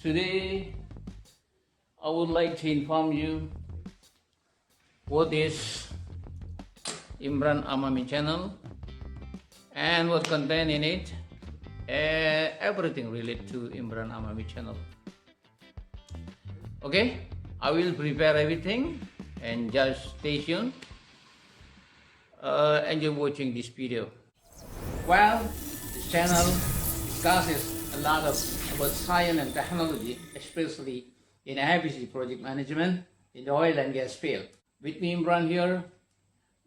Today, I would like to inform you what is Imran Amami channel and what content in it, everything related to Imran Amami channel. Okay, I will prepare everything and just stay tuned. Enjoy watching this video. Well, this channel discusses a lot about science and technology, especially in ABC project management in the oil and gas field. With me, Imran here,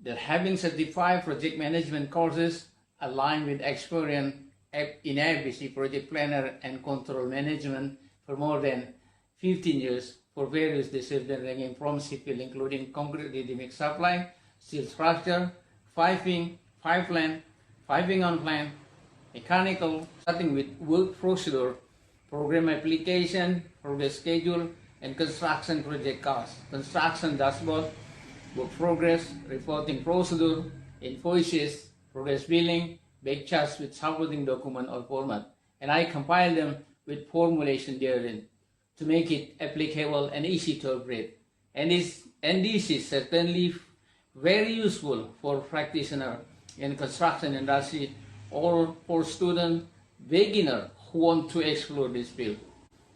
that having certified project management courses aligned with experience in ABC project planner and control management for more than 15 years for various disciplines ranging from sipil, including concrete ready-mix supply, steel structure, piping, pipeline, piping on plan, mechanical, starting with work procedure, program application, progress schedule, and construction project cost, construction dashboard, work progress, reporting procedure, invoices, progress billing, back charts with supporting document or format, and I compile them with formulation therein to make it applicable and easy to operate. And this is certainly very useful for practitioner in construction industry or for student beginner who want to explore this field.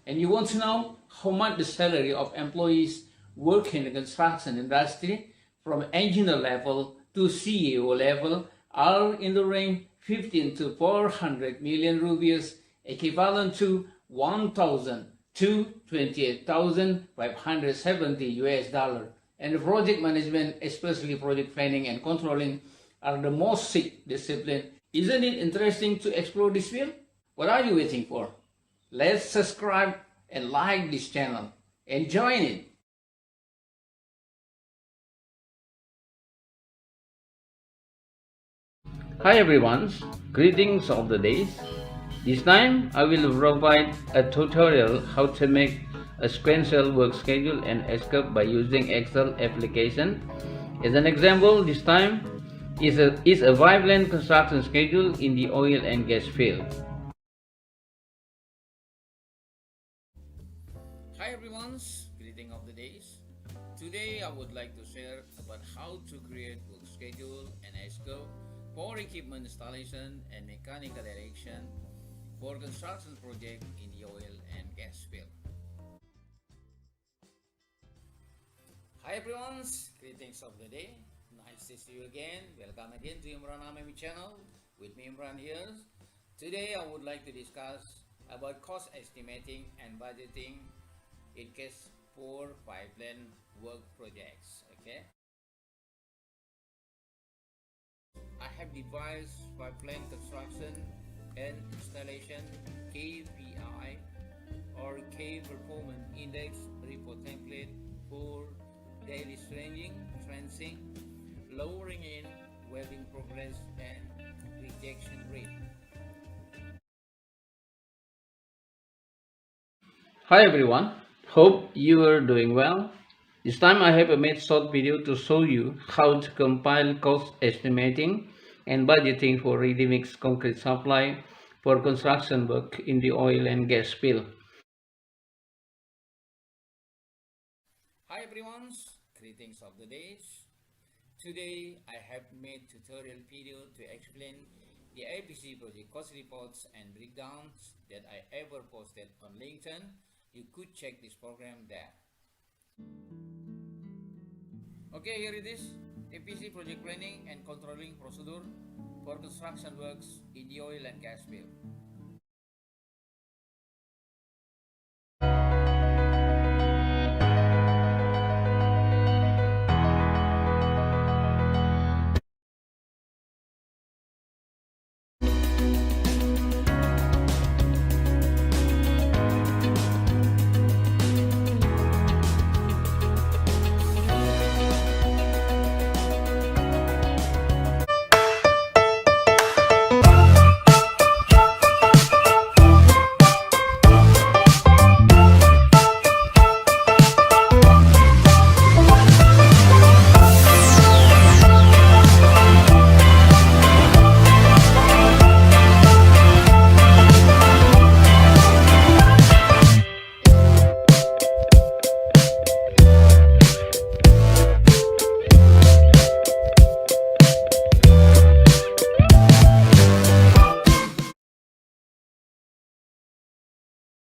And you want to know how much the salary of employees working in the construction industry from engineer level to CEO level are in the range 15 to 400 million rupees, equivalent to 1,000 to 28,570 US dollar. And the project management, especially project planning and controlling, are the most sick discipline. Isn't it interesting to explore this field? What are you waiting for? Let's subscribe and like this channel and join it. Hi everyone, greetings of the days. This time I will provide a tutorial how to make a sequential work schedule and S-curve by using Excel application. As an example, this time is a vibrant construction schedule in the oil and gas field. Hi everyone, greeting of the days. Today I would like to share about how to create work schedule and S-curve for equipment installation and mechanical erection for construction project in the oil and gas field. Hi everyone, greetings of the day. Nice to see you again. Welcome again to Imran Amami channel. With me Imran here. Today I would like to discuss about cost estimating and budgeting in case for pipeline work projects. Okay. I have devised pipeline construction and installation KPI or Key Performance Index report template for daily stringing, trenching, lowering in, welding progress, and rejection rate. Hi everyone, hope you are doing well. This time I have made short video to show you how to compile cost estimating and budgeting for ready-mix concrete supply for construction work in the oil and gas field. Hi everyone, greetings of the days. Today I have made tutorial video to explain the ABC project cost reports and breakdowns that I ever posted on LinkedIn. You could check this program there. Okay, here it is. ABC project planning and controlling procedure for construction works in the oil and gas field.